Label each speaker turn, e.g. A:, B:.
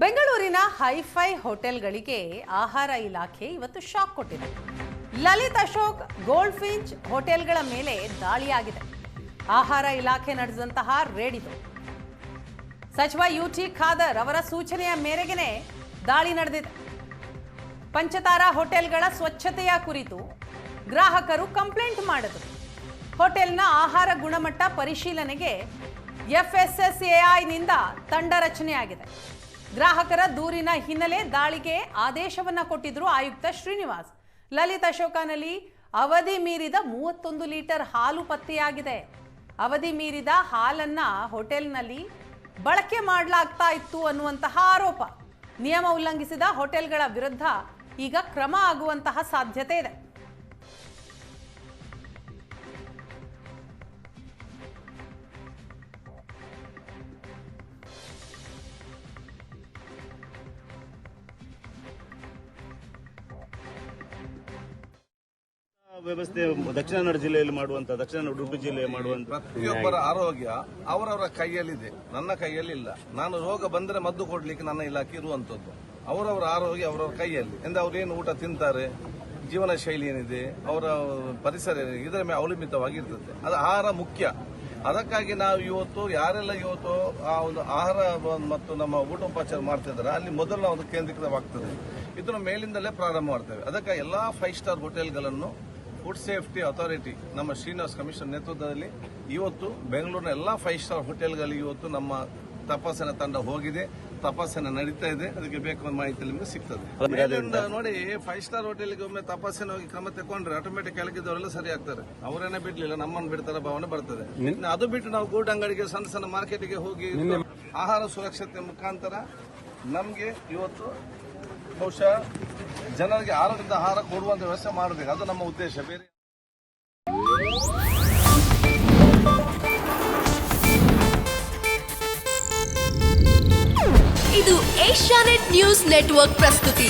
A: ಬೆಂಗಳೂರಿನ ಹೈಫೈ ಹೋಟೆಲ್ಗಳಿಗೆ ಆಹಾರ ಇಲಾಖೆ ಇವತ್ತು ಶಾಕ್ ಕೊಟ್ಟಿದೆ. ಲಲಿತ್ ಅಶೋಕ್, ಗೋಲ್ಡ್ ಫಿಂಚ್ ಹೋಟೆಲ್ಗಳ ಮೇಲೆ ದಾಳಿಯಾಗಿದೆ. ಆಹಾರ ಇಲಾಖೆ ನಡೆಸಿದಂತಹ ರೇಡ್ ಇದು. ಸಚಿವ ಯುಟಿ ಖಾದರ್ ಅವರ ಸೂಚನೆಯ ಮೇರೆಗೆ ದಾಳಿ ನಡೆದಿದೆ. ಪಂಚತಾರಾ ಹೋಟೆಲ್ಗಳ ಸ್ವಚ್ಛತೆಯ ಕುರಿತು ಗ್ರಾಹಕರು ಕಂಪ್ಲೇಂಟ್ ಮಾಡಿದರು. ಹೋಟೆಲ್ನ ಆಹಾರ ಗುಣಮಟ್ಟ ಪರಿಶೀಲನೆಗೆ FSSAIನಿಂದ ತಂಡ ರಚನೆಯಾಗಿದೆ. ಗ್ರಾಹಕರ ದೂರಿನ ಹಿನ್ನೆಲೆ ದಾಳಿಗೆ ಆದೇಶವನ್ನ ಕೊಟ್ಟಿದ್ರು ಆಯುಕ್ತ ಶ್ರೀನಿವಾಸ್. ಲಲಿತ್ ಅಶೋಕನಲ್ಲಿ ಅವಧಿ ಮೀರಿದ 31 ಲೀಟರ್ ಹಾಲು ಪತ್ತೆಯಾಗಿದೆ. ಅವಧಿ ಮೀರಿದ ಹಾಲನ್ನ ಹೋಟೆಲ್ನಲ್ಲಿ ಬಳಕೆ ಮಾಡಲಾಗ್ತಾ ಇತ್ತು ಅನ್ನುವಂತಹ ಆರೋಪ. ನಿಯಮ ಉಲ್ಲಂಘಿಸಿದ ಹೋಟೆಲ್ಗಳ ವಿರುದ್ಧ ಈಗ ಕ್ರಮ ಆಗುವಂತಹ ಸಾಧ್ಯತೆ ಇದೆ.
B: ವ್ಯವಸ್ಥೆ ದಕ್ಷಿಣ ಕನ್ನಡ ಜಿಲ್ಲೆಯಲ್ಲಿ ಮಾಡುವಂತ, ದಕ್ಷಿಣ ಉಡುಪಿ ಜಿಲ್ಲೆ ಮಾಡುವಂತ
C: ಪ್ರತಿಯೊಬ್ಬರ ಆರೋಗ್ಯ ಅವರವರ ಕೈಯಲ್ಲಿದೆ, ನನ್ನ ಕೈಯಲ್ಲಿ ಇಲ್ಲ. ನಾನು ರೋಗ ಬಂದರೆ ಮದ್ದು ಕೊಡ್ಲಿಕ್ಕೆ ನನ್ನ ಇಲಾಖೆ ಇರುವಂತದ್ದು. ಅವರವರ ಆರೋಗ್ಯ ಅವರವರ ಕೈಯಲ್ಲಿ. ಎಂದು ಅವ್ರೇನು ಊಟ ತಿಂತಾರೆ, ಜೀವನ ಶೈಲಿ ಏನಿದೆ, ಅವರ ಪರಿಸರ ಏನಿದೆ, ಇದರ ಮೇಲೆ ಅವಲಂಬಿತವಾಗಿರ್ತದೆ. ಅದು ಆಹಾರ ಮುಖ್ಯ. ಅದಕ್ಕಾಗಿ ನಾವು ಇವತ್ತು ಯಾರೆಲ್ಲ ಇವತ್ತು ಆ ಒಂದು ಆಹಾರ ಮತ್ತು ನಮ್ಮ ಊಟೋಪಚಾರ ಮಾಡ್ತಿದ್ದಾರೆ, ಅಲ್ಲಿ ಮೊದಲು ನಾವು ಕೇಂದ್ರೀಕೃತವಾಗ್ತದೆ. ಇದನ್ನು ಮೇಲಿಂದಲೇ ಪ್ರಾರಂಭ ಮಾಡ್ತೇವೆ. ಅದಕ್ಕೆ ಎಲ್ಲಾ 5 ಸ್ಟಾರ್ ಹೋಟೆಲ್ಗಳನ್ನು ಫುಡ್ ಸೇಫ್ಟಿ ಅಥಾರಿಟಿ ನಮ್ಮ ಶ್ರೀನಿವಾಸ್ ಕಮಿಷನ್ ನೇತೃತ್ವದಲ್ಲಿ ಇವತ್ತು ಬೆಂಗಳೂರಿನ ಎಲ್ಲಾ 5 ಸ್ಟಾರ್ ಹೋಟೆಲ್ಗಳಿಗೆ ಇವತ್ತು ನಮ್ಮ ತಪಾಸಣೆ ತಂಡ ಹೋಗಿದೆ, ತಪಾಸಣೆ ನಡೀತಾ ಇದೆ. ಅದಕ್ಕೆ ಬೇಕಾದ ಮಾಹಿತಿ ನಿಮಗೆ ಸಿಗ್ತದೆ. ನೋಡಿ, 5 ಸ್ಟಾರ್ ಹೋಟೆಲ್ಗೆ ಒಮ್ಮೆ ತಪಾಸಣೆ ಹೋಗಿ ಕ್ರಮ ತಗೊಂಡ್ರೆ ಆಟೋಮೆಟಿಕ್ ಕೆಳಗಿದ್ದವರೆಲ್ಲ ಸರಿ ಆಗ್ತಾರೆ. ಅವರೇನೇ ಬಿಡ್ಲಿಲ್ಲ, ನಮ್ಮನ್ನು ಬಿಡ್ತಾರೆ ಭಾವನೆ ಬರ್ತದೆ. ಅದು ಬಿಟ್ಟು ನಾವು ಗೂಡ್ ಅಂಗಡಿಗೆ, ಸಣ್ಣ ಸಣ್ಣ ಮಾರ್ಕೆಟ್ಗೆ ಹೋಗಿ ಆಹಾರ ಸುರಕ್ಷತೆ ಮುಖಾಂತರ ನಮಗೆ ಇವತ್ತು ಬಹುಶಃ ಜನರಿಗೆ ಆರೋಗ್ಯದ ಆಹಾರ ಕೊಡುವಂತ ವ್ಯವಸ್ಥೆ ಮಾಡಬೇಕು. ಅದು ನಮ್ಮ ಉದ್ದೇಶ. ಬೇರೆ
D: ಇದು ಏಷ್ಯಾನೆಟ್ ನ್ಯೂಸ್ ನೆಟ್ವರ್ಕ್ ಪ್ರಸ್ತುತಿ.